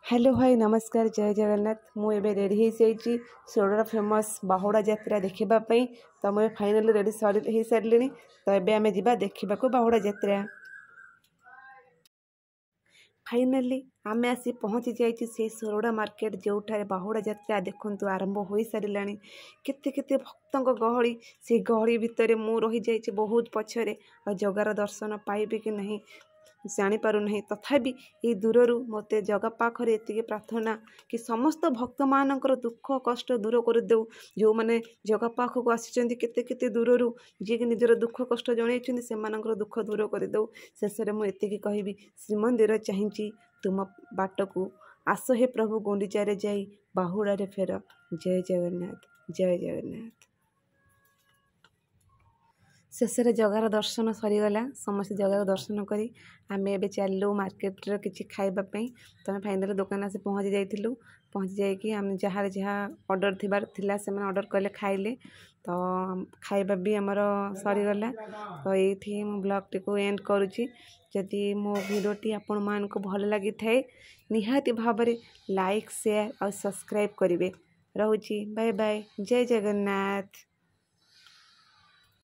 Hello भाई नमस्कार जय जगन्नाथ मुझे रेडी हो जाइए सोडर फेमस बाहुड़ा यात्रा देखापी तो मुझे फाइनाली रेडी हो सारे तो ये आम जा देखा बाहुड़ा यात्रा फाइनाली आम आसी पहुँची जाइए से सोरड़ा मार्केट जो बाहुड़ा यात्रा देखु आरंभ हो सारा केते भक्तों गहली से गहली भितर मु रही जाइए बहुत पछरे जगार दर्शन पाइबी कि नहीं जापर ना तथापि ये दूर मत जगह पाखे ये प्रार्थना कि समस्त भक्त मानकर दुख कष्ट दूर करदे जो मैंने जगह पाखक आते दूर जी कि निजर दुख कष्ट जन से दुख दूर करदे शेष में मुझे कहबी श्रीमंदिर चाहिए तुम बाट को आस हे प्रभु गुंडीचारे जाई बाहुड़े फेर जय जगन्नाथ जय जगन्नाथ। शेष जगार दर्शन सरीगला समस्त जगार दर्शन करी आम ए चलू मार्केट किसी खावाई तो आम फाइनाल दुकान आसी पहुँची जाइलु पहुँची जाइए आम जहाँ जहाँ ऑर्डर थिबार थिला से ऑर्डर कले खाइले तो खाଇବା भी आमर सरीगला तो ये ब्लॉग टी को एंड करुँची जदि मो भिडियोटी आपण मानक भल लगी थाए निहाती भाव लाइक शेयर और सब्सक्राइब करेंगे। रोची बाय बाय जय जगन्नाथ।